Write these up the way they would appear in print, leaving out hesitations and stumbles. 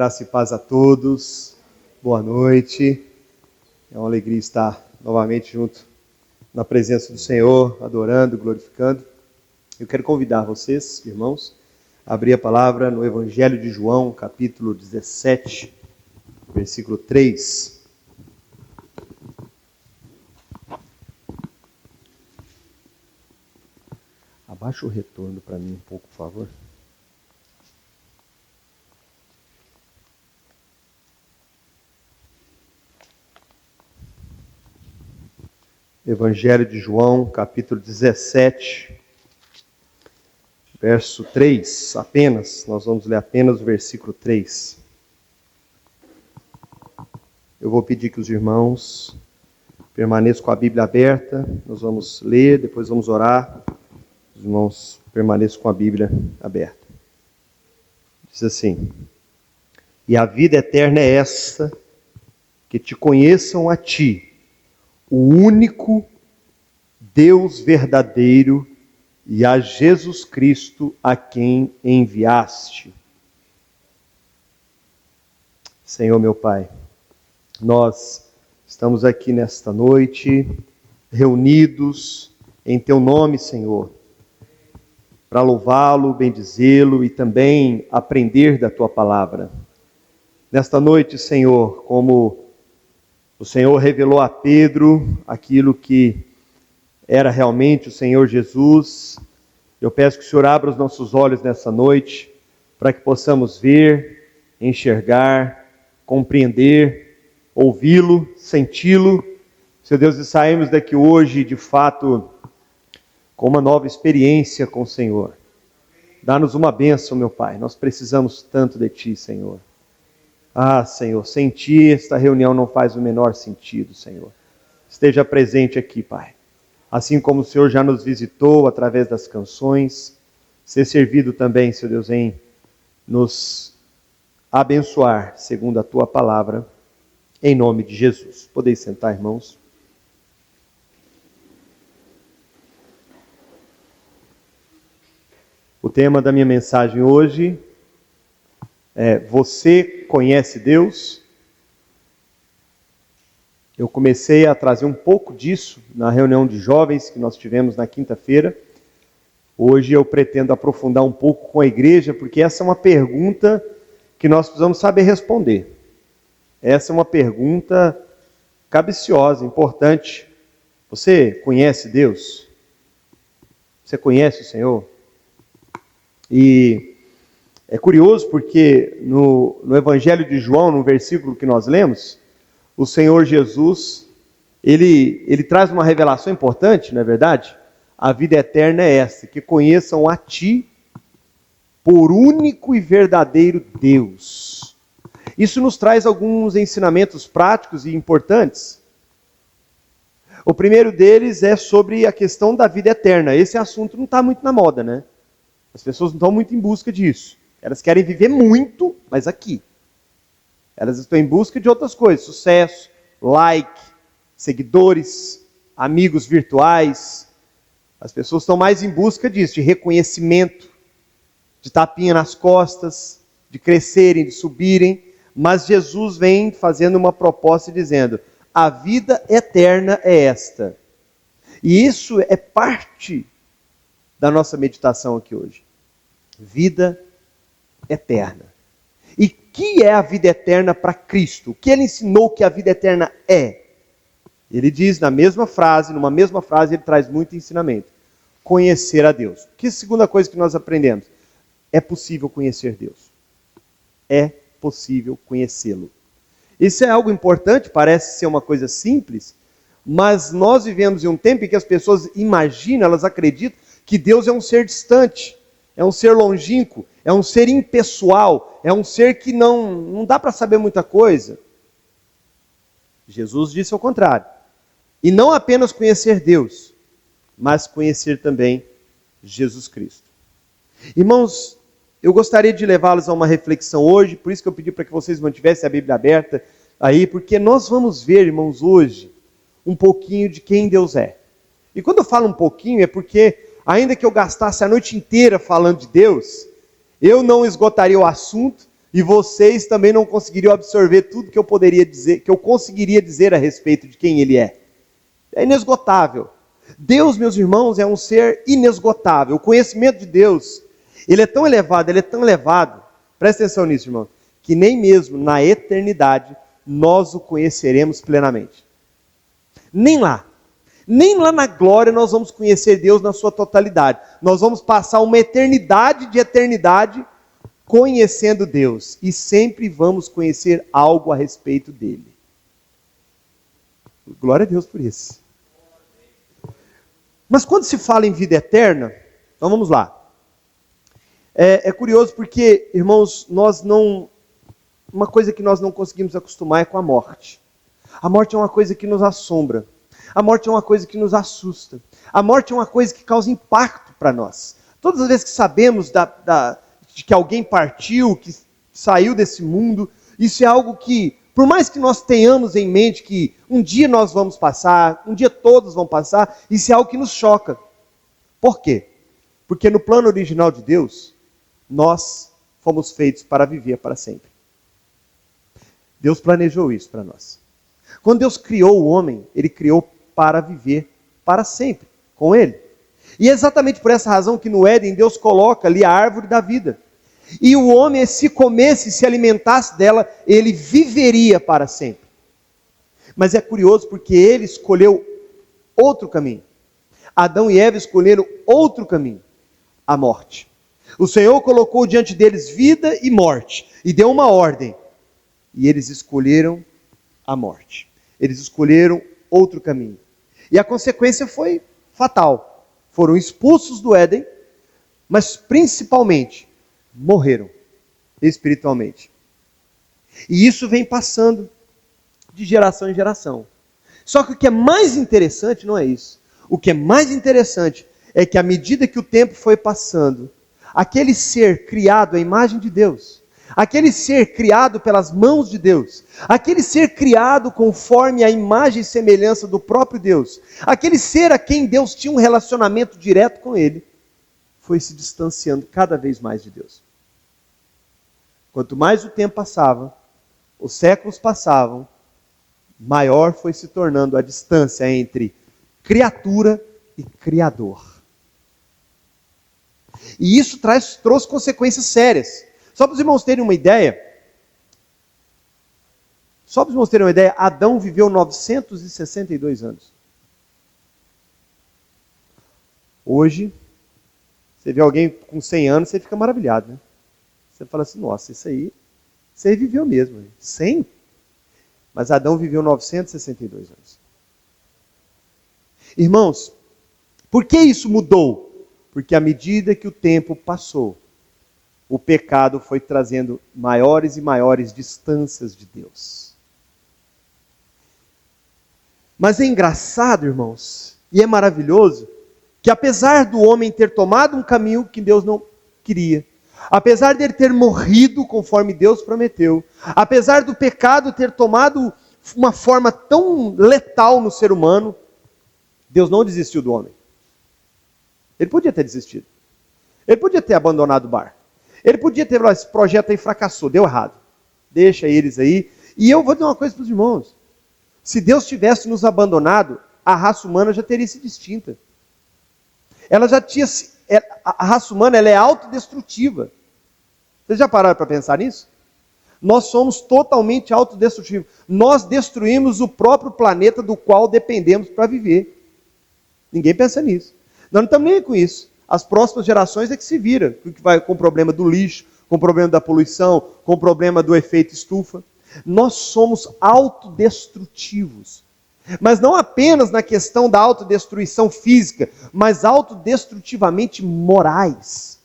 Graça e paz a todos, boa noite. É uma alegria estar novamente junto na presença do Senhor, adorando, glorificando. Eu quero convidar vocês, irmãos, a abrir a palavra no Evangelho de João, capítulo 17, versículo 3. Abaixa o retorno para mim um pouco, por favor. Evangelho de João, capítulo 17, verso 3, apenas, nós vamos ler apenas o versículo 3. Eu vou pedir que os irmãos permaneçam com a Bíblia aberta, nós vamos ler, depois vamos orar, os irmãos permaneçam com a Bíblia aberta. Diz assim: E a vida eterna é esta, que te conheçam a ti, o único Deus verdadeiro, e a Jesus Cristo a quem enviaste. Senhor meu Pai, nós estamos aqui nesta noite, reunidos em Teu nome, Senhor, para louvá-lo, bendizê-lo e também aprender da Tua palavra. Nesta noite, Senhor, como o Senhor revelou a Pedro aquilo que era realmente o Senhor Jesus, eu peço que o Senhor abra os nossos olhos nessa noite, para que possamos ver, enxergar, compreender, ouvi-lo, senti-lo. Senhor Deus, e saímos daqui hoje, de fato, com uma nova experiência com o Senhor. Dá-nos uma bênção, meu Pai, nós precisamos tanto de Ti, Senhor. Ah, Senhor, sem Ti esta reunião não faz o menor sentido, Senhor. Esteja presente aqui, Pai. Assim como o Senhor já nos visitou através das canções, ser servido também, Senhor Deus, em nos abençoar segundo a Tua palavra, em nome de Jesus. Podeis sentar, irmãos. O tema da minha mensagem hoje é: você conhece Deus? Eu comecei a trazer um pouco disso na reunião de jovens que nós tivemos na quinta-feira. Hoje eu pretendo aprofundar um pouco com a igreja, porque essa é uma pergunta que nós precisamos saber responder. Essa é uma pergunta cabiciosa, importante. Você conhece Deus? Você conhece o Senhor? E é curioso porque no Evangelho de João, no versículo que nós lemos, o Senhor Jesus, ele traz uma revelação importante, não é verdade? A vida eterna é esta, que conheçam a Ti, por único e verdadeiro Deus. Isso nos traz alguns ensinamentos práticos e importantes. O primeiro deles é sobre a questão da vida eterna. Esse assunto não está muito na moda, né? As pessoas não estão muito em busca disso. Elas querem viver muito, mas aqui. Elas estão em busca de outras coisas, sucesso, like, seguidores, amigos virtuais. As pessoas estão mais em busca disso, de reconhecimento, de tapinha nas costas, de crescerem, de subirem. Mas Jesus vem fazendo uma proposta dizendo: a vida eterna é esta. E isso é parte da nossa meditação aqui hoje. Vida eterna. E o que é a vida eterna para Cristo? O que Ele ensinou que a vida eterna é? Ele diz na mesma frase, numa mesma frase, ele traz muito ensinamento. Conhecer a Deus. Que segunda coisa que nós aprendemos? É possível conhecer Deus. É possível conhecê-lo. Isso é algo importante, parece ser uma coisa simples, mas nós vivemos em um tempo em que as pessoas imaginam, elas acreditam que Deus é um ser distante, é um ser longínquo, é um ser impessoal, é um ser que não dá para saber muita coisa. Jesus disse ao contrário. E não apenas conhecer Deus, mas conhecer também Jesus Cristo. Irmãos, eu gostaria de levá-los a uma reflexão hoje, por isso que eu pedi para que vocês mantivessem a Bíblia aberta aí, porque nós vamos ver, irmãos, hoje, um pouquinho de quem Deus é. E quando eu falo um pouquinho, é porque, ainda que eu gastasse a noite inteira falando de Deus, eu não esgotaria o assunto E vocês também não conseguiriam absorver tudo que eu poderia dizer, que eu conseguiria dizer a respeito de quem Ele é. É inesgotável. Deus, meus irmãos, é um ser inesgotável. O conhecimento de Deus, ele é tão elevado, presta atenção nisso, irmão, que nem mesmo na eternidade nós o conheceremos plenamente. Nem lá na glória nós vamos conhecer Deus na sua totalidade. Nós vamos passar uma eternidade de eternidade conhecendo Deus. E sempre vamos conhecer algo a respeito dele. Glória a Deus por isso. Mas quando se fala em vida eterna, então vamos lá. É curioso porque, irmãos, uma coisa que nós não conseguimos acostumar é com a morte. A morte é uma coisa que nos assombra. A morte é uma coisa que nos assusta. A morte é uma coisa que causa impacto para nós. Todas as vezes que sabemos de que alguém partiu, que saiu desse mundo, isso é algo que, por mais que nós tenhamos em mente que um dia nós vamos passar, um dia todos vão passar, isso é algo que nos choca. Por quê? Porque no plano original de Deus, nós fomos feitos para viver para sempre. Deus planejou isso para nós. Quando Deus criou o homem, Ele criou para viver para sempre com Ele. E é exatamente por essa razão que no Éden Deus coloca ali a árvore da vida. E o homem, se comesse, se alimentasse dela, ele viveria para sempre. Mas é curioso porque ele escolheu outro caminho. Adão e Eva escolheram outro caminho, a morte. O Senhor colocou diante deles vida e morte, e deu uma ordem. E eles escolheram a morte. Eles escolheram outro caminho. E a consequência foi fatal. Foram expulsos do Éden, mas principalmente morreram espiritualmente. E isso vem passando de geração em geração. Só que o que é mais interessante não é isso. O que é mais interessante é que à medida que o tempo foi passando, aquele ser criado à imagem de Deus, aquele ser criado pelas mãos de Deus, aquele ser criado conforme a imagem e semelhança do próprio Deus, aquele ser a quem Deus tinha um relacionamento direto com ele, foi se distanciando cada vez mais de Deus. Quanto mais o tempo passava, os séculos passavam, maior foi se tornando a distância entre criatura e Criador. E isso trouxe consequências sérias. Só para os irmãos terem uma ideia, Adão viveu 962 anos. Hoje, você vê alguém com 100 anos, você fica maravilhado, né? Você fala assim, nossa, isso aí, você viveu mesmo. 100? Mas Adão viveu 962 anos. Irmãos, por que isso mudou? Porque à medida que o tempo passou, o pecado foi trazendo maiores e maiores distâncias de Deus. Mas é engraçado, irmãos, e é maravilhoso, que apesar do homem ter tomado um caminho que Deus não queria, apesar de ele ter morrido conforme Deus prometeu, apesar do pecado ter tomado uma forma tão letal no ser humano, Deus não desistiu do homem. Ele podia ter desistido. Ele podia ter abandonado o barco. Ele podia ter, esse projeto aí fracassou, deu errado. Deixa eles aí. E eu vou dizer uma coisa para os irmãos. Se Deus tivesse nos abandonado, a raça humana já teria sido extinta. Ela já tinha... A raça humana, ela é autodestrutiva. Vocês já pararam para pensar nisso? Nós somos totalmente autodestrutivos. Nós destruímos o próprio planeta do qual dependemos para viver. Ninguém pensa nisso. Nós não estamos nem aí com isso. As próximas gerações é que se vira, com o problema do lixo, com o problema da poluição, com o problema do efeito estufa. Nós somos autodestrutivos. Mas não apenas na questão da autodestruição física, mas autodestrutivamente morais.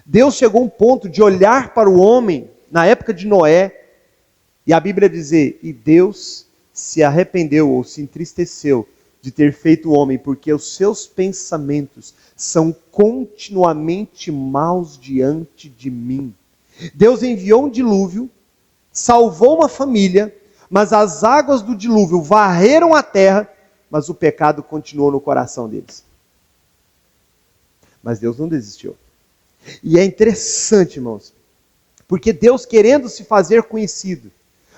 Deus chegou a um ponto de olhar para o homem, na época de Noé, e a Bíblia dizer, e Deus se arrependeu ou se entristeceu de ter feito o homem, porque os seus pensamentos são continuamente maus diante de mim. Deus enviou um dilúvio, salvou uma família, mas as águas do dilúvio varreram a terra, mas o pecado continuou no coração deles. Mas Deus não desistiu. E é interessante, irmãos, porque Deus querendo se fazer conhecido,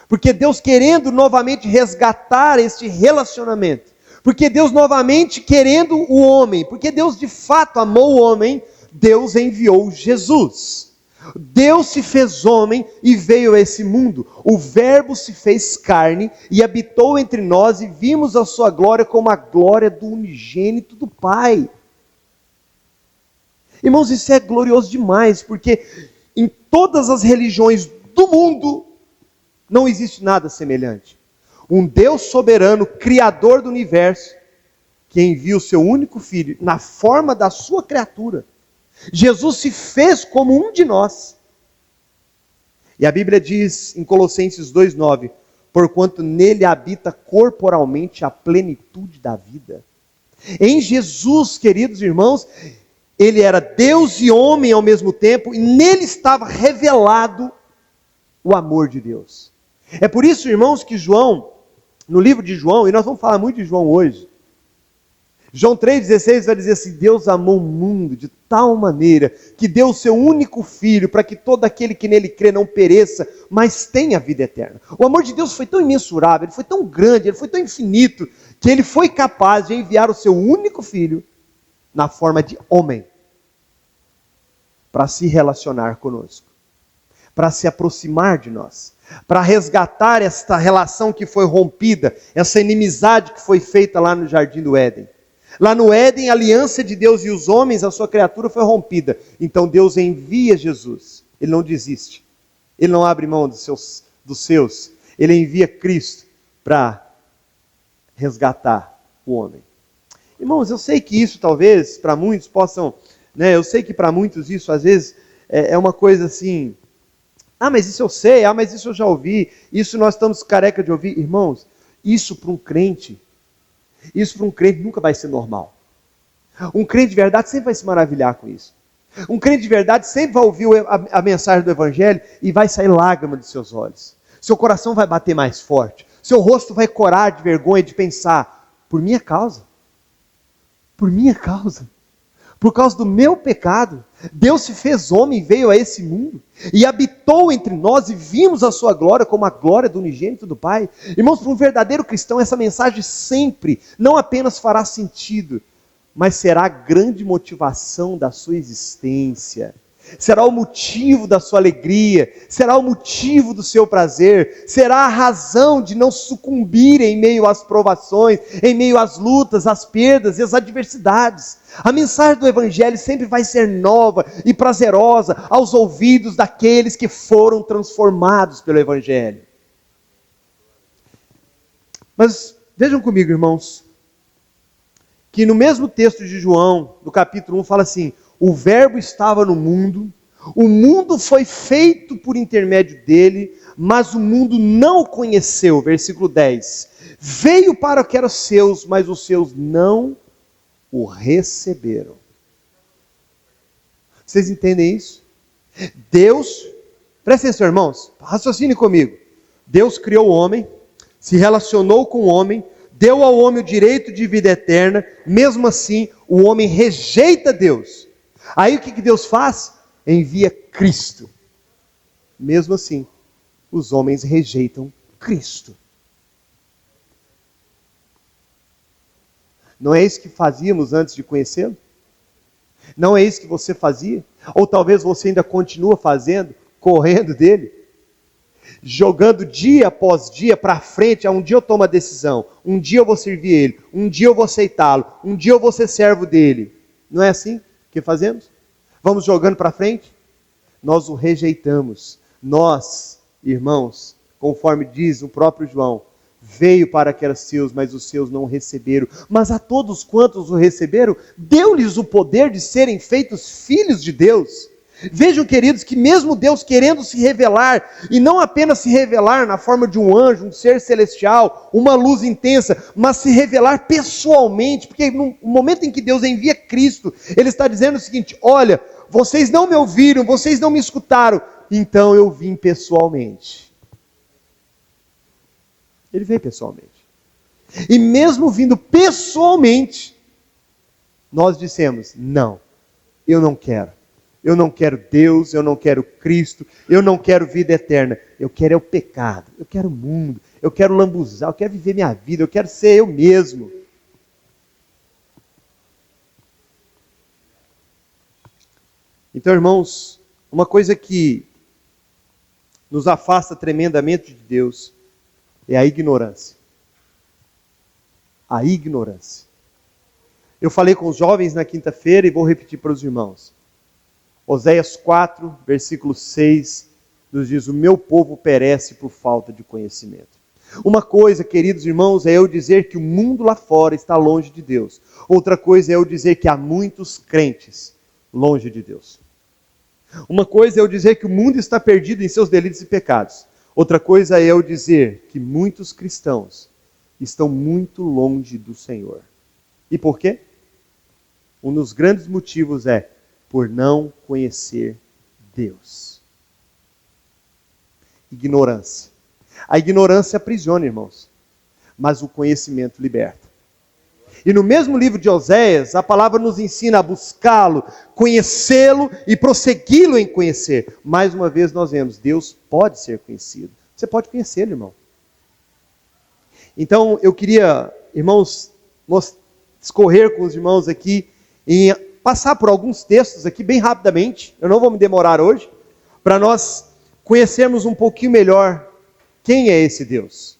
porque Deus querendo novamente resgatar este relacionamento, porque Deus novamente querendo o homem, porque Deus de fato amou o homem, Deus enviou Jesus. Deus se fez homem e veio a esse mundo. O Verbo se fez carne e habitou entre nós e vimos a sua glória como a glória do unigênito do Pai. Irmãos, isso é glorioso demais, porque em todas as religiões do mundo não existe nada semelhante. Um Deus soberano, criador do universo, que envia o seu único filho na forma da sua criatura. Jesus se fez como um de nós. E a Bíblia diz em Colossenses 2,9: porquanto nele habita corporalmente a plenitude da vida. Em Jesus, queridos irmãos, ele era Deus e homem ao mesmo tempo, e nele estava revelado o amor de Deus. É por isso, irmãos, que João, no livro de João, e nós vamos falar muito de João hoje, João 3,16 vai dizer assim: Deus amou o mundo de tal maneira que deu o seu único filho para que todo aquele que nele crê não pereça, mas tenha vida eterna. O amor de Deus foi tão imensurável, ele foi tão grande, ele foi tão infinito, que ele foi capaz de enviar o seu único filho na forma de homem para se relacionar conosco, para se aproximar de nós, para resgatar esta relação que foi rompida, essa inimizade que foi feita lá no Jardim do Éden. Lá no Éden, a aliança de Deus e os homens, a sua criatura, foi rompida. Então Deus envia Jesus. Ele não desiste. Ele não abre mão dos seus. Ele envia Cristo para resgatar o homem. Irmãos, eu sei que isso talvez para muitos possam, eu sei que para muitos isso às vezes é uma coisa assim: ah, mas isso eu sei, ah, mas isso eu já ouvi, isso nós estamos careca de ouvir. Irmãos, isso para um crente nunca vai ser normal. Um crente de verdade sempre vai se maravilhar com isso. Um crente de verdade sempre vai ouvir a mensagem do Evangelho e vai sair lágrima dos seus olhos. Seu coração vai bater mais forte. Seu rosto vai corar de vergonha de pensar: por minha causa. Por minha causa. Por causa do meu pecado, Deus se fez homem e veio a esse mundo, e habitou entre nós, e vimos a sua glória como a glória do unigênito do Pai. Irmãos, para um verdadeiro cristão, essa mensagem sempre, não apenas fará sentido, mas será a grande motivação da sua existência. Será o motivo da sua alegria, será o motivo do seu prazer, será a razão de não sucumbir em meio às provações, em meio às lutas, às perdas e às adversidades. A mensagem do Evangelho sempre vai ser nova e prazerosa aos ouvidos daqueles que foram transformados pelo Evangelho. Mas vejam comigo, irmãos, que no mesmo texto de João, no capítulo 1, fala assim: o Verbo estava no mundo, o mundo foi feito por intermédio dele, mas o mundo não o conheceu. Versículo 10. Veio para o que era seus, mas os seus não o receberam. Vocês entendem isso? Deus, prestem atenção, irmãos, raciocine comigo. Deus criou o homem, se relacionou com o homem, deu ao homem o direito de vida eterna. Mesmo assim, o homem rejeita Deus. Aí o que Deus faz? Envia Cristo. Mesmo assim, os homens rejeitam Cristo. Não é isso que fazíamos antes de conhecê-lo? Não é isso que você fazia? Ou talvez você ainda continua fazendo, correndo dele? Jogando dia após dia para frente: um dia eu tomo a decisão, um dia eu vou servir ele, um dia eu vou aceitá-lo, um dia eu vou ser servo dele. Não é assim que fazemos? Vamos jogando para frente? Nós o rejeitamos. Nós, irmãos, conforme diz o próprio João, veio para que eram seus, mas os seus não o receberam. Mas a todos quantos o receberam, deu-lhes o poder de serem feitos filhos de Deus. Vejam, queridos, que mesmo Deus querendo se revelar, e não apenas se revelar na forma de um anjo, um ser celestial, uma luz intensa, mas se revelar pessoalmente, porque no momento em que Deus envia Cristo, Ele está dizendo o seguinte: olha, vocês não me ouviram, vocês não me escutaram, então eu vim pessoalmente. Ele veio pessoalmente. E mesmo vindo pessoalmente, nós dissemos: não, eu não quero. Eu não quero Deus, eu não quero Cristo, eu não quero vida eterna. Eu quero é o pecado, eu quero o mundo, eu quero lambuzar, eu quero viver minha vida, eu quero ser eu mesmo. Então, irmãos, uma coisa que nos afasta tremendamente de Deus é a ignorância. A ignorância. Eu falei com os jovens na quinta-feira e vou repetir para os irmãos. Oséias 4, versículo 6, nos diz: o meu povo perece por falta de conhecimento. Uma coisa, queridos irmãos, é eu dizer que o mundo lá fora está longe de Deus. Outra coisa é eu dizer que há muitos crentes longe de Deus. Uma coisa é eu dizer que o mundo está perdido em seus delitos e pecados. Outra coisa é eu dizer que muitos cristãos estão muito longe do Senhor. E por quê? Um dos grandes motivos é por não conhecer Deus. Ignorância. A ignorância aprisiona, irmãos, mas o conhecimento liberta. E no mesmo livro de Oséias, a palavra nos ensina a buscá-lo, conhecê-lo e prossegui-lo em conhecer. Mais uma vez nós vemos, Deus pode ser conhecido. Você pode conhecê-lo, irmão. Então eu queria, irmãos, discorrer com os irmãos aqui e passar por alguns textos aqui bem rapidamente. Eu não vou me demorar hoje, para nós conhecermos um pouquinho melhor quem é esse Deus.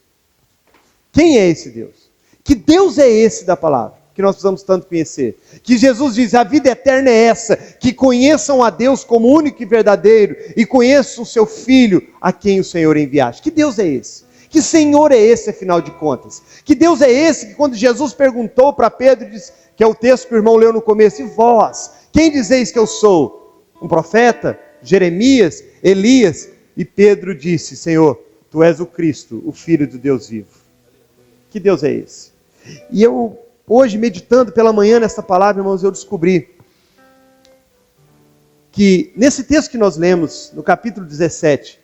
Quem é esse Deus? Que Deus é esse da palavra, que nós precisamos tanto conhecer? Que Jesus diz, a vida eterna é essa, que conheçam a Deus como único e verdadeiro, e conheçam o seu Filho, a quem o Senhor enviaste. Que Deus é esse? Que Senhor é esse, afinal de contas? Que Deus é esse que quando Jesus perguntou para Pedro, disse, que é o texto que o irmão leu no começo, e vós, quem dizeis que eu sou? Um profeta? Jeremias? Elias? E Pedro disse, Senhor, Tu és o Cristo, o Filho do Deus vivo. Que Deus é esse? E eu, hoje, meditando pela manhã nessa palavra, irmãos, eu descobri que nesse texto que nós lemos, no capítulo 17,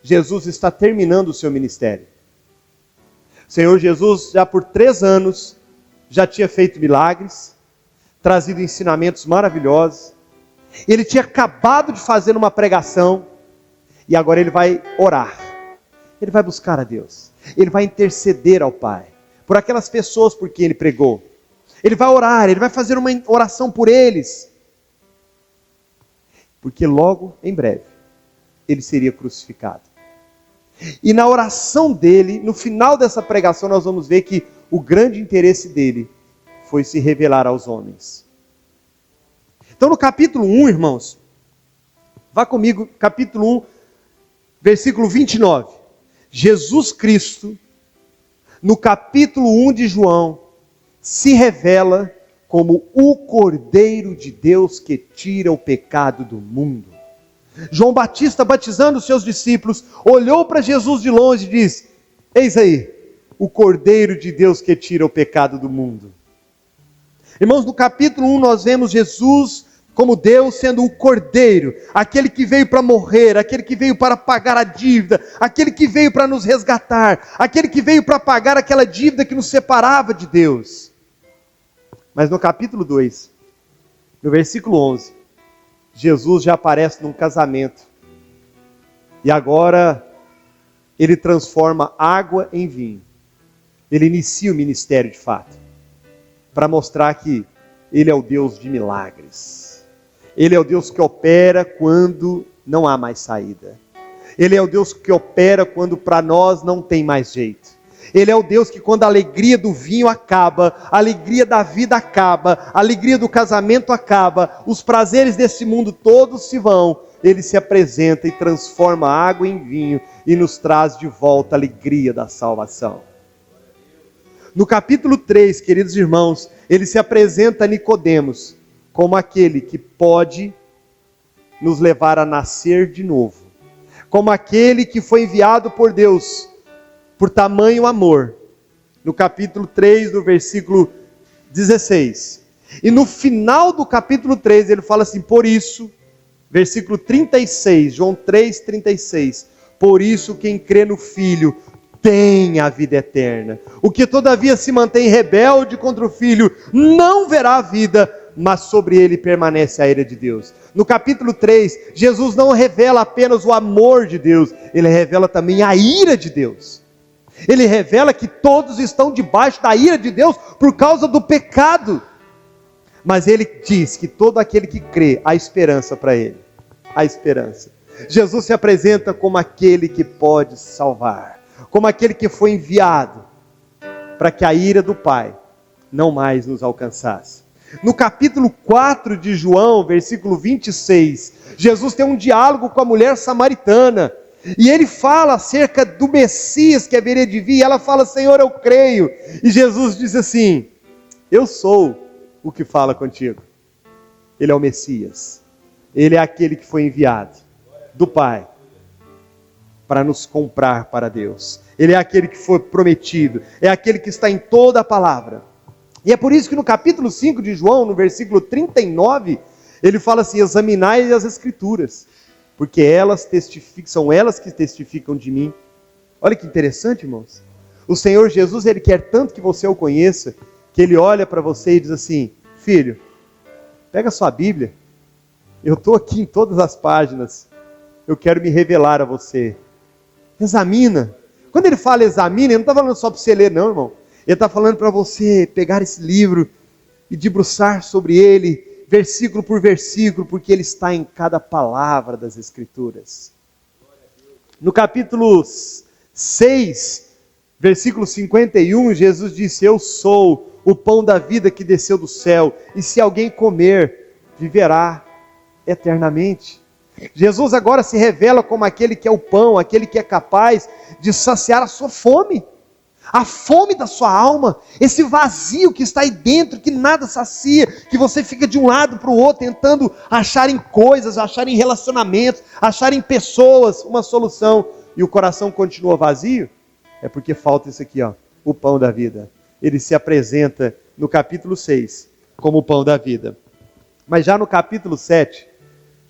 Jesus está terminando o seu ministério. O Senhor Jesus, já por 3 anos, já tinha feito milagres, trazido ensinamentos maravilhosos. Ele tinha acabado de fazer uma pregação, e agora ele vai orar. Ele vai buscar a Deus. Ele vai interceder ao Pai por aquelas pessoas por quem ele pregou. Ele vai orar, ele vai fazer uma oração por eles. Porque logo, em breve, ele seria crucificado. E na oração dele, no final dessa pregação, nós vamos ver que o grande interesse dele foi se revelar aos homens. Então no capítulo 1, irmãos, vá comigo, capítulo 1, versículo 29. Jesus Cristo, no capítulo 1 de João, se revela como o Cordeiro de Deus que tira o pecado do mundo. João Batista, batizando os seus discípulos, olhou para Jesus de longe e disse, eis aí, o Cordeiro de Deus que tira o pecado do mundo. Irmãos, no capítulo 1 nós vemos Jesus como Deus sendo o Cordeiro, aquele que veio para morrer, aquele que veio para pagar a dívida, aquele que veio para nos resgatar, aquele que veio para pagar aquela dívida que nos separava de Deus. Mas no capítulo 2, no versículo 11, Jesus já aparece num casamento, e agora ele transforma água em vinho. Ele inicia o ministério de fato, para mostrar que ele é o Deus de milagres. Ele é o Deus que opera quando não há mais saída. Ele é o Deus que opera quando para nós não tem mais jeito. Ele é o Deus que quando a alegria do vinho acaba, a alegria da vida acaba, a alegria do casamento acaba, os prazeres desse mundo todos se vão, Ele se apresenta e transforma a água em vinho e nos traz de volta a alegria da salvação. No capítulo 3, queridos irmãos, Ele se apresenta a Nicodemos como aquele que pode nos levar a nascer de novo, como aquele que foi enviado por Deus por tamanho amor, no capítulo 3, no versículo 16. E no final do capítulo 3, ele fala assim, por isso, versículo 36, João 3, 36, por isso quem crê no Filho tem a vida eterna. O que todavia se mantém rebelde contra o Filho, não verá a vida, mas sobre ele permanece a ira de Deus. No capítulo 3, Jesus não revela apenas o amor de Deus, ele revela também a ira de Deus. Ele revela que todos estão debaixo da ira de Deus por causa do pecado. Mas ele diz que todo aquele que crê, há esperança para ele. Há esperança. Jesus se apresenta como aquele que pode salvar, como aquele que foi enviado para que a ira do Pai não mais nos alcançasse. No capítulo 4 de João, versículo 26, Jesus tem um diálogo com a mulher samaritana, e ele fala acerca do Messias que haveria de vir, e ela fala: Senhor, eu creio. E Jesus diz assim: eu sou o que fala contigo. Ele é o Messias, ele é aquele que foi enviado do Pai para nos comprar para Deus. Ele é aquele que foi prometido, é aquele que está em toda a palavra. E é por isso que no capítulo 5 de João, no versículo 39, ele fala assim: examinai as Escrituras, porque elas testificam, são elas que testificam de mim. Olha que interessante, irmãos. O Senhor Jesus, ele quer tanto que você o conheça, que ele olha para você e diz assim: filho, pega a sua Bíblia, eu estou aqui em todas as páginas, eu quero me revelar a você. Examina. Quando ele fala examina, ele não está falando só para você ler, não, irmão. Ele está falando para você pegar esse livro e debruçar sobre ele, versículo por versículo, porque ele está em cada palavra das Escrituras. No capítulo 6, versículo 51, Jesus disse: eu sou o pão da vida que desceu do céu, e se alguém comer, viverá eternamente. Jesus agora se revela como aquele que é o pão, aquele que é capaz de saciar a sua fome, a fome da sua alma, esse vazio que está aí dentro, que nada sacia, que você fica de um lado para o outro, tentando achar em coisas, achar em relacionamentos, achar em pessoas uma solução, e o coração continua vazio. É porque falta isso aqui, ó, o pão da vida. Ele se apresenta no capítulo 6 como o pão da vida. Mas já no capítulo 7,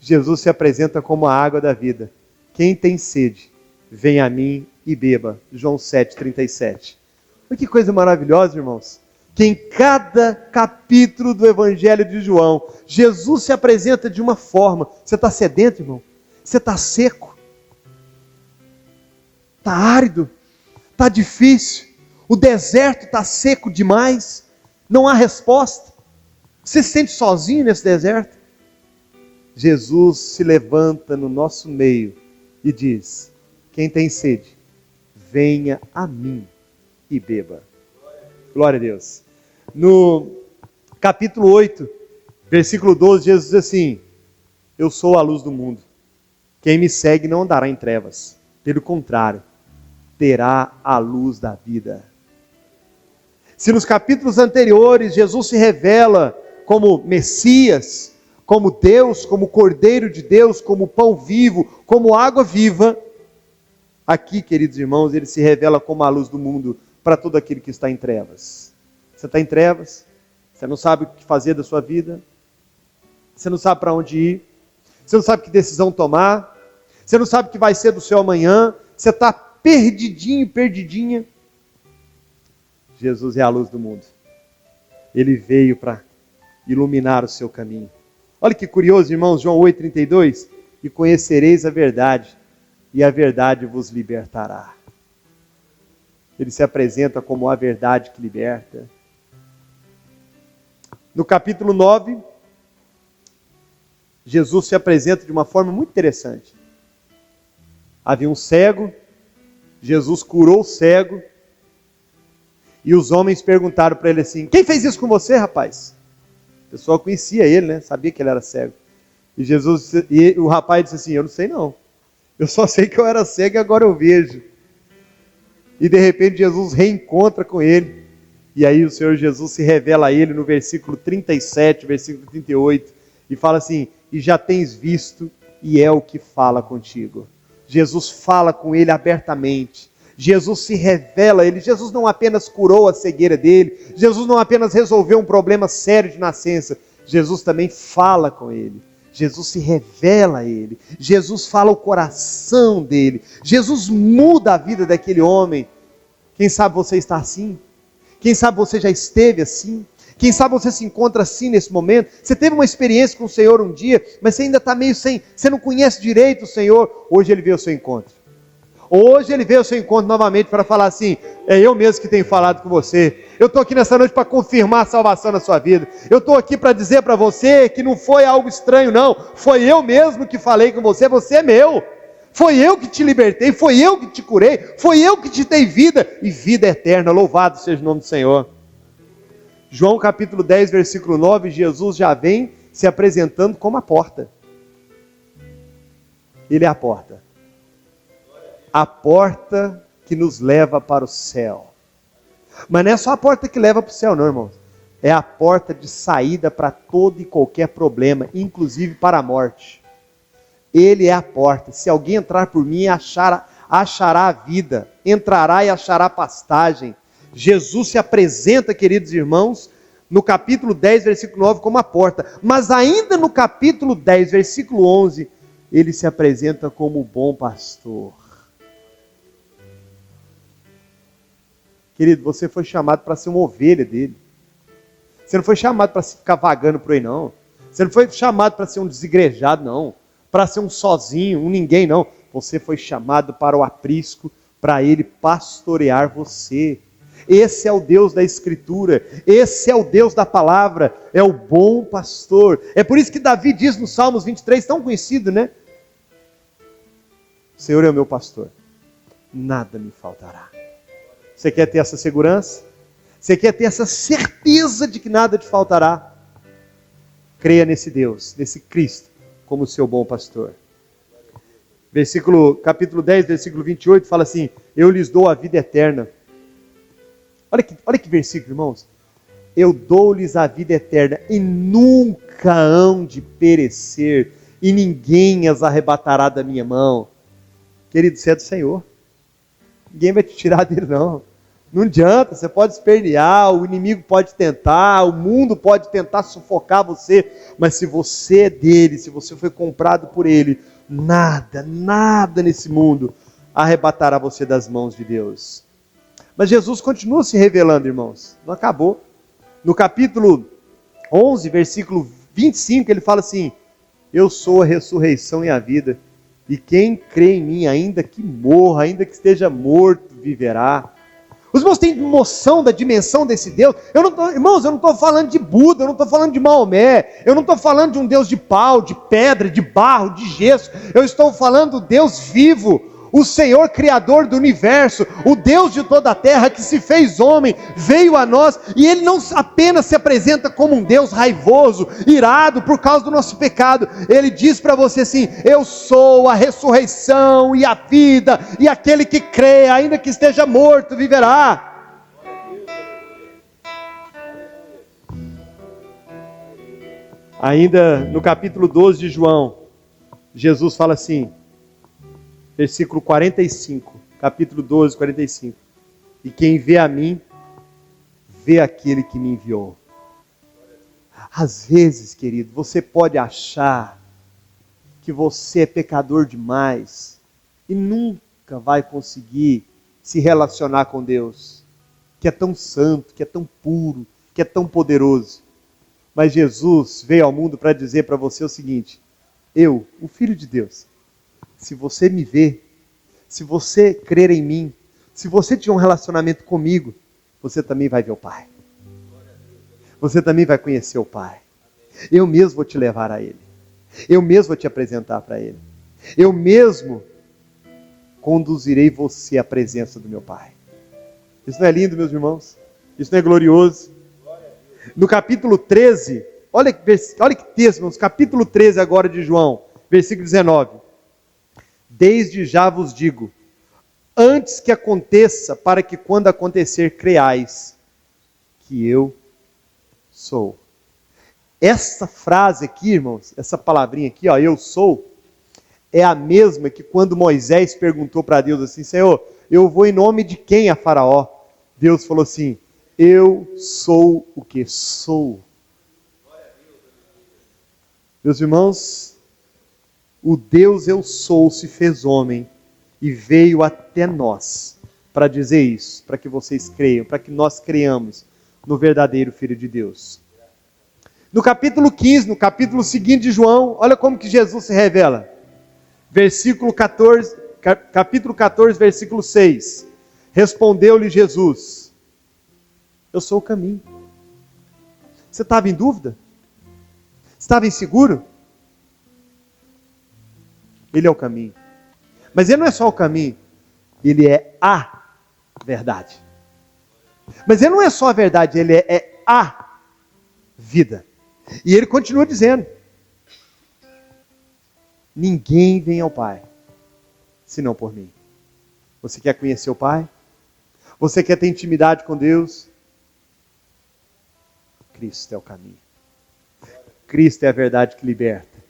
Jesus se apresenta como a água da vida. Quem tem sede, venha a mim e beba. João 7,37. Olha que coisa maravilhosa, irmãos. Que em cada capítulo do Evangelho de João, Jesus se apresenta de uma forma. Você está sedento, irmão? Você está seco? Está árido? Está difícil? O deserto está seco demais? Não há resposta? Você se sente sozinho nesse deserto? Jesus se levanta no nosso meio e diz: quem tem sede, venha a mim e beba. Glória a Deus. No capítulo 8, versículo 12, Jesus diz assim: eu sou a luz do mundo. Quem me segue não andará em trevas. Pelo contrário, terá a luz da vida. Se nos capítulos anteriores Jesus se revela como Messias, como Deus, como Cordeiro de Deus, como pão vivo, como água viva, aqui, queridos irmãos, ele se revela como a luz do mundo para todo aquele que está em trevas. Você está em trevas? Você não sabe o que fazer da sua vida? Você não sabe para onde ir? Você não sabe que decisão tomar? Você não sabe o que vai ser do seu amanhã? Você está perdidinho, perdidinha? Jesus é a luz do mundo. Ele veio para iluminar o seu caminho. Olha que curioso, irmãos, João 8,32, e conhecereis a verdade, e a verdade vos libertará. Ele se apresenta como a verdade que liberta. No capítulo 9, Jesus se apresenta de uma forma muito interessante. Havia um cego, Jesus curou o cego, e os homens perguntaram para ele assim: quem fez isso com você, rapaz? O pessoal conhecia ele, né? Sabia que ele era cego. E o rapaz disse assim: eu não sei não. Eu só sei que eu era cego e agora eu vejo. E de repente Jesus reencontra com ele. E aí o Senhor Jesus se revela a ele no versículo 37, versículo 38. E fala assim: e já tens visto, e é o que fala contigo. Jesus fala com ele abertamente. Jesus se revela a ele. Jesus não apenas curou a cegueira dele. Jesus não apenas resolveu um problema sério de nascença. Jesus também fala com ele. Jesus se revela a ele. Jesus fala o coração dele. Jesus muda a vida daquele homem. Quem sabe você está assim? Quem sabe você já esteve assim? Quem sabe você se encontra assim nesse momento. Você teve uma experiência com o Senhor um dia, mas você ainda está meio sem, você não conhece direito o Senhor. Hoje Ele veio ao seu encontro. Hoje Ele veio ao seu encontro novamente para falar assim: é eu mesmo que tenho falado com você. Eu estou aqui nessa noite para confirmar a salvação na sua vida. Eu estou aqui para dizer para você que não foi algo estranho não. Foi eu mesmo que falei com você, você é meu. Foi eu que te libertei, foi eu que te curei, foi eu que te dei vida e vida eterna. Louvado seja o nome do Senhor. João capítulo 10, versículo 9, Jesus já vem se apresentando como a porta. Ele é a porta. A porta que nos leva para o céu. Mas não é só a porta que leva para o céu não, irmãos. É a porta de saída para todo e qualquer problema, inclusive para a morte. Ele é a porta. Se alguém entrar por mim, achará a vida. Entrará e achará pastagem. Jesus se apresenta, queridos irmãos, no capítulo 10, versículo 9, como a porta. Mas ainda no capítulo 10, versículo 11, ele se apresenta como o bom pastor. Querido, você foi chamado para ser uma ovelha dele. Você não foi chamado para ficar vagando por aí, não. Você não foi chamado para ser um desigrejado, não. Para ser um sozinho, um ninguém, não. Você foi chamado para o aprisco, para Ele pastorear você. Esse é o Deus da Escritura, esse é o Deus da palavra, é o bom pastor. É por isso que Davi diz no Salmos 23, tão conhecido, né? O Senhor é o meu pastor, nada me faltará. Você quer ter essa segurança? Você quer ter essa certeza de que nada te faltará? Creia nesse Deus, nesse Cristo, como seu bom pastor. Capítulo 10, versículo 28, fala assim: eu lhes dou a vida eterna. Olha que versículo, irmãos. Eu dou-lhes a vida eterna e nunca hão de perecer, e ninguém as arrebatará da minha mão. Querido, você é do Senhor. Ninguém vai te tirar dele, não. Não adianta, você pode espernear, o inimigo pode tentar, o mundo pode tentar sufocar você, mas se você é dele, se você foi comprado por ele, nada nesse mundo arrebatará você das mãos de Deus. Mas Jesus continua se revelando, irmãos, não acabou. No capítulo 11, versículo 25, ele fala assim: eu sou a ressurreição e a vida, e quem crê em mim, ainda que morra, ainda que esteja morto, viverá. Os irmãos têm noção da dimensão desse Deus? Irmãos, eu não estou falando de Buda, eu não estou falando de Maomé, eu não estou falando de um Deus de pau, de pedra, de barro, de gesso. Eu estou falando do Deus vivo, o Senhor Criador do universo, o Deus de toda a terra que se fez homem, veio a nós, e Ele não apenas se apresenta como um Deus raivoso, irado por causa do nosso pecado. Ele diz para você assim: eu sou a ressurreição e a vida, e aquele que crê, ainda que esteja morto, viverá. Ainda no capítulo 12 de João, Jesus fala assim, versículo 45, capítulo 12, 45. E quem vê a mim, vê aquele que me enviou. Às vezes, querido, você pode achar que você é pecador demais e nunca vai conseguir se relacionar com Deus, que é tão santo, que é tão puro, que é tão poderoso. Mas Jesus veio ao mundo para dizer para você o seguinte: eu, o Filho de Deus, se você me vê, se você crer em mim, se você tiver um relacionamento comigo, você também vai ver o Pai. Você também vai conhecer o Pai. Eu mesmo vou te levar a Ele. Eu mesmo vou te apresentar para Ele. Eu mesmo conduzirei você à presença do meu Pai. Isso não é lindo, meus irmãos? Isso não é glorioso? No capítulo 13, olha que texto, irmãos, capítulo 13 agora de João, versículo 19. Desde já vos digo, antes que aconteça, para que quando acontecer creais, que eu sou. Essa frase aqui, irmãos, essa palavrinha aqui, ó, eu sou, é a mesma que quando Moisés perguntou para Deus assim: Senhor, eu vou em nome de quem a Faraó? Deus falou assim: eu sou o que sou. Meus irmãos, o Deus eu sou se fez homem e veio até nós para dizer isso, para que vocês creiam, para que nós creiamos. no verdadeiro Filho de Deus. No capítulo 15, no capítulo seguinte de João, olha como que Jesus se revela. Capítulo 14, versículo 6. Respondeu-lhe Jesus: eu sou o caminho. Você estava em dúvida? Estava inseguro? Ele é o caminho. Mas ele não é só o caminho, ele é a verdade. Mas ele não é só a verdade, ele é a vida. E ele continua dizendo: ninguém vem ao Pai, senão por mim. Você quer conhecer o Pai? Você quer ter intimidade com Deus? Cristo é o caminho. Cristo é a verdade que liberta.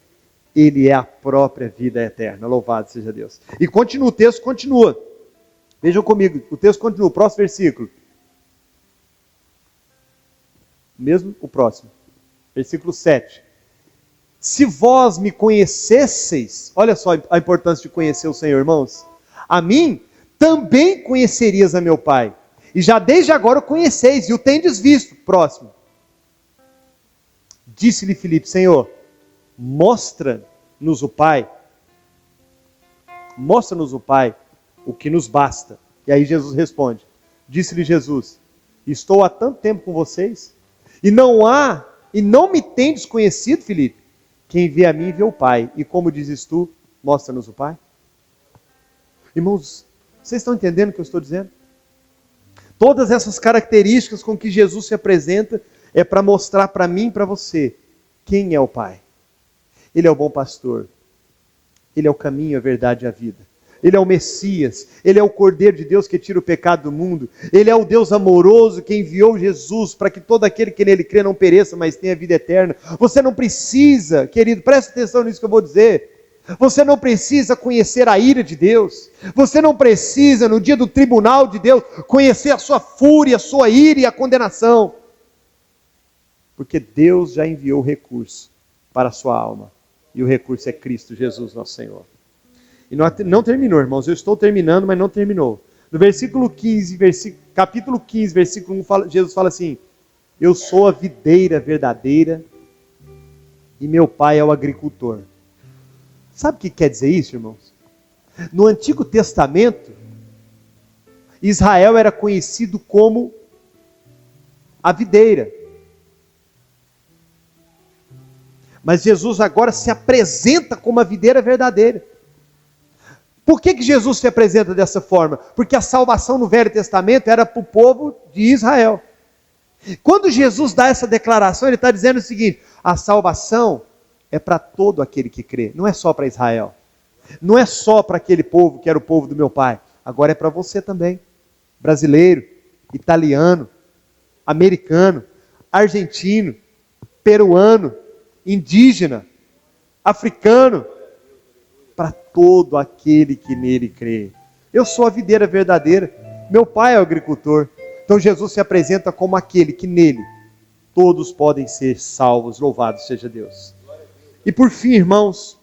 Ele é a própria vida eterna. Louvado seja Deus. E continua, o texto continua. Vejam comigo, o texto continua. O próximo versículo. Mesmo o próximo. Versículo 7. Se vós me conhecesseis, olha só a importância de conhecer o Senhor, irmãos. A mim, também conhecerias a meu Pai. E já desde agora o conheceis e o tendes visto. Próximo. Disse-lhe Filipe: Senhor, mostra-nos o Pai. Mostra-nos o Pai, o que nos basta. E aí Jesus responde. Disse-lhe Jesus: estou há tanto tempo com vocês, e não me tendes conhecido, Filipe? Quem vê a mim vê o Pai. E como dizes tu, mostra-nos o Pai? Irmãos, vocês estão entendendo o que eu estou dizendo? Todas essas características com que Jesus se apresenta é para mostrar para mim e para você quem é o Pai. Ele é o bom pastor. Ele é o caminho, a verdade e a vida. Ele é o Messias. Ele é o Cordeiro de Deus que tira o pecado do mundo. Ele é o Deus amoroso que enviou Jesus para que todo aquele que nele crê não pereça, mas tenha vida eterna. Você não precisa, querido, presta atenção nisso que eu vou dizer. Você não precisa conhecer a ira de Deus. Você não precisa, no dia do tribunal de Deus, conhecer a sua fúria, a sua ira e a condenação. Porque Deus já enviou o recurso para a sua alma. E o recurso é Cristo Jesus, nosso Senhor. E não terminou, irmãos. Eu estou terminando, mas não terminou. No versículo 15, capítulo 15, versículo 1, Jesus fala assim: eu sou a videira verdadeira e meu pai é o agricultor. Sabe o que quer dizer isso, irmãos? No Antigo Testamento, Israel era conhecido como a videira. Mas Jesus agora se apresenta como a videira verdadeira. Por que Jesus se apresenta dessa forma? Porque a salvação no Velho Testamento era para o povo de Israel. Quando Jesus dá essa declaração, ele está dizendo o seguinte: a salvação é para todo aquele que crê, não é só para Israel. Não é só para aquele povo que era o povo do meu pai. Agora é para você também. Brasileiro, italiano, americano, argentino, peruano, indígena, africano, para todo aquele que nele crê. Eu sou a videira verdadeira, meu pai é o agricultor. Então Jesus se apresenta como aquele que nele todos podem ser salvos. Louvado seja Deus. E por fim, irmãos,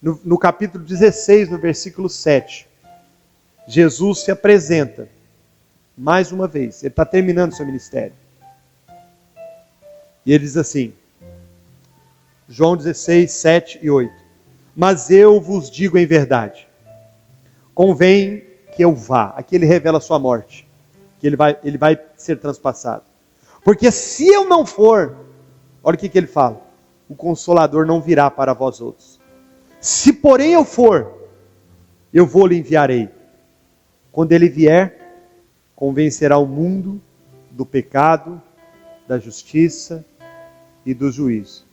no capítulo 16, no versículo 7, Jesus se apresenta mais uma vez. Ele está terminando seu ministério. E ele diz assim, João 16, 7 e 8. Mas eu vos digo em verdade, convém que eu vá. Aqui ele revela a sua morte, que ele vai ser transpassado. Porque se eu não for, olha o que ele fala, o Consolador não virá para vós outros. Se porém eu for, eu vou lhe enviarei. Quando ele vier, convencerá o mundo do pecado, da justiça e do juízo.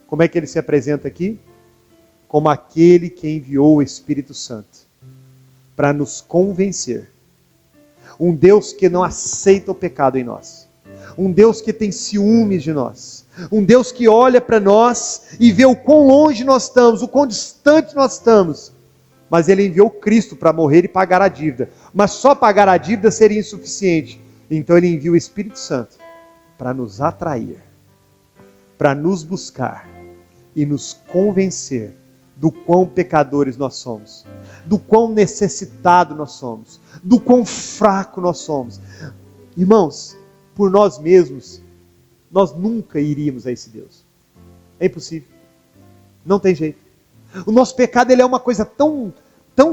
Como é que ele se apresenta aqui? Como aquele que enviou o Espírito Santo para nos convencer. Um Deus que não aceita o pecado em nós. Um Deus que tem ciúmes de nós. Um Deus que olha para nós e vê o quão longe nós estamos, o quão distante nós estamos. Mas ele enviou Cristo para morrer e pagar a dívida. Mas só pagar a dívida seria insuficiente. Então ele envia o Espírito Santo para nos atrair, para nos buscar e nos convencer do quão pecadores nós somos, do quão necessitados nós somos, do quão fraco nós somos. Irmãos, por nós mesmos, nós nunca iríamos a esse Deus. É impossível. Não tem jeito. O nosso pecado, ele é uma coisa tão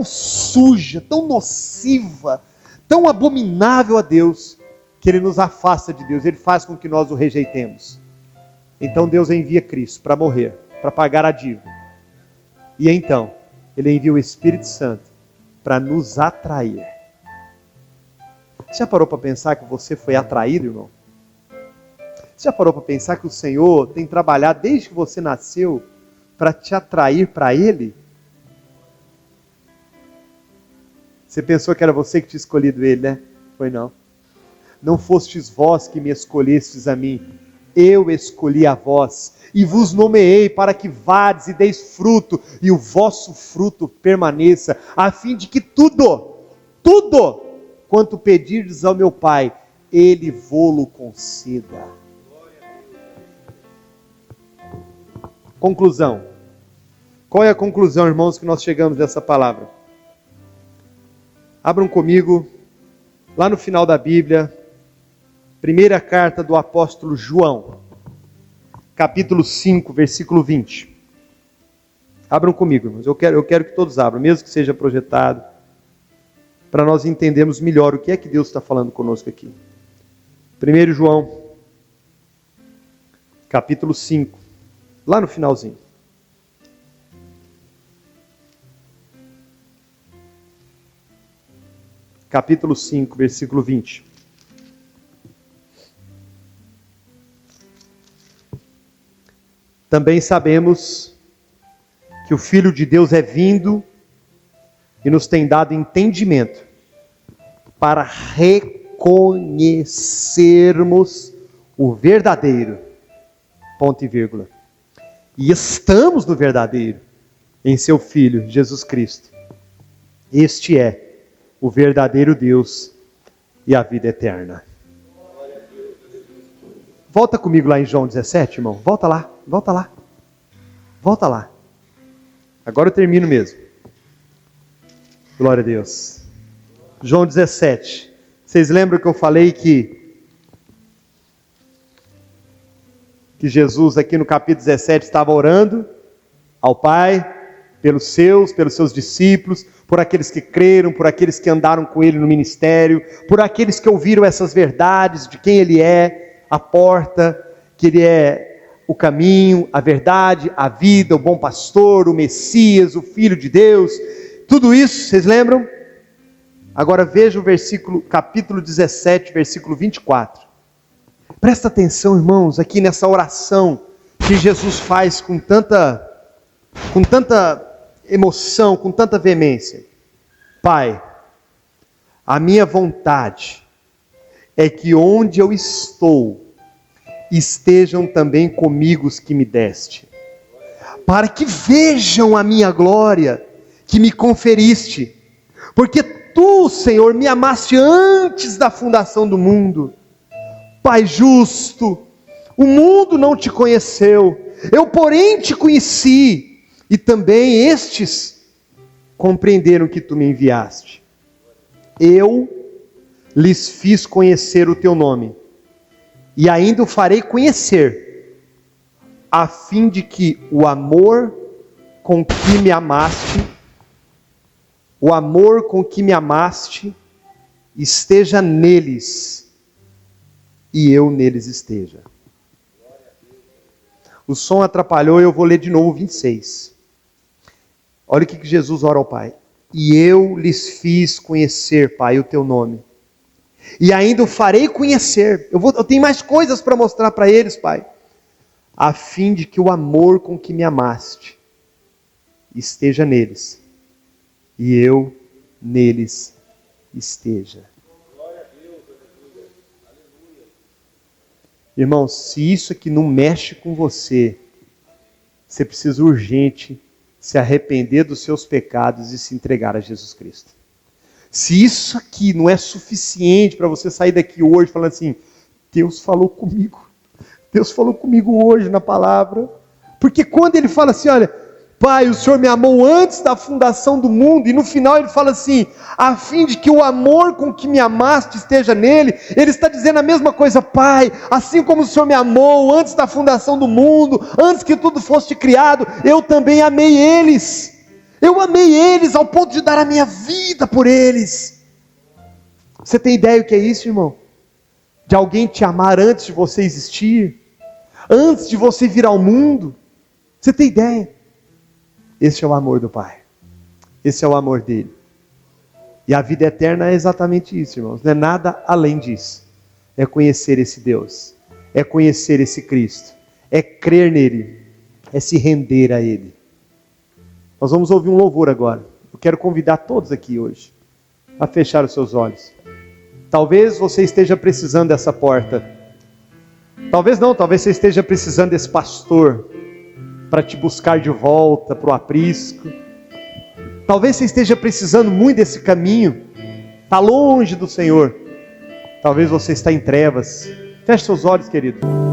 suja, tão nociva, tão abominável a Deus, que Ele nos afasta de Deus. Ele faz com que nós o rejeitemos. Então Deus envia Cristo para morrer, para pagar a dívida. E então, Ele envia o Espírito Santo para nos atrair. Você já parou para pensar que você foi atraído, irmão? Você já parou para pensar que o Senhor tem trabalhado desde que você nasceu para te atrair para Ele? Você pensou que era você que tinha escolhido Ele, né? Foi não. Não fostes vós que me escolhestes a mim. Eu escolhi a vós e vos nomeei para que vades e deis fruto e o vosso fruto permaneça, a fim de que tudo quanto pedirdes ao meu Pai, Ele vô-lo conceda. Conclusão. Qual é a conclusão, irmãos, que nós chegamos dessa palavra? Abram comigo, lá no final da Bíblia, primeira carta do apóstolo João, capítulo 5, versículo 20. Abram comigo, irmãos. Eu quero que todos abram, mesmo que seja projetado, para nós entendermos melhor o que é que Deus está falando conosco aqui. 1 João, capítulo 5, lá no finalzinho. Capítulo 5, versículo 20. Também sabemos que o Filho de Deus é vindo e nos tem dado entendimento para reconhecermos o verdadeiro, ponto e vírgula. E estamos no verdadeiro, em seu Filho, Jesus Cristo. Este é o verdadeiro Deus e a vida eterna. Volta comigo lá em João 17, irmão. Volta lá. Agora eu termino mesmo. Glória a Deus. João 17. Vocês lembram que eu falei que Jesus aqui no capítulo 17 estava orando ao Pai, pelos seus discípulos, por aqueles que creram, por aqueles que andaram com Ele no ministério, por aqueles que ouviram essas verdades de quem Ele é, a porta, que Ele é o caminho, a verdade, a vida, o bom pastor, o Messias, o Filho de Deus. Tudo isso, vocês lembram? Agora veja o capítulo 17, versículo 24. Presta atenção, irmãos, aqui nessa oração que Jesus faz com tanta emoção, com tanta veemência. Pai, a minha vontade é que onde eu estou, estejam também comigo os que me deste, para que vejam a minha glória que me conferiste, porque tu, Senhor, me amaste antes da fundação do mundo. Pai justo, o mundo não te conheceu, eu porém te conheci, e também estes compreenderam que tu me enviaste. Eu lhes fiz conhecer o teu nome, e ainda o farei conhecer, a fim de que o amor com que me amaste, esteja neles, e eu neles esteja. O som atrapalhou, eu vou ler de novo o 26. Olha o que Jesus ora ao Pai. E eu lhes fiz conhecer, Pai, o teu nome. E ainda o farei conhecer. Eu tenho mais coisas para mostrar para eles, Pai. A fim de que o amor com que me amaste esteja neles. E eu neles esteja. Irmãos, se isso aqui não mexe com você, você precisa urgente se arrepender dos seus pecados e se entregar a Jesus Cristo. Se isso aqui não é suficiente para você sair daqui hoje falando assim, Deus falou comigo hoje na palavra. Porque quando Ele fala assim, olha, Pai, o Senhor me amou antes da fundação do mundo. E no final ele fala assim, a fim de que o amor com que me amaste esteja nele. Ele está dizendo a mesma coisa, Pai, assim como o Senhor me amou antes da fundação do mundo, antes que tudo fosse criado, eu também amei eles. Eu amei eles ao ponto de dar a minha vida por eles. Você tem ideia o que é isso, irmão? De alguém te amar antes de você existir, antes de você vir ao mundo. Você tem ideia? Esse é o amor do Pai. Esse é o amor dele. E a vida eterna é exatamente isso, irmãos. Não é nada além disso. É conhecer esse Deus. É conhecer esse Cristo. É crer nele. É se render a ele. Nós vamos ouvir um louvor agora. Eu quero convidar todos aqui hoje a fechar os seus olhos. Talvez você esteja precisando dessa porta. Talvez não, talvez você esteja precisando desse pastor para te buscar de volta para o aprisco. Talvez você esteja precisando muito desse caminho. Está longe do Senhor. Talvez você está em trevas. Feche seus olhos, querido.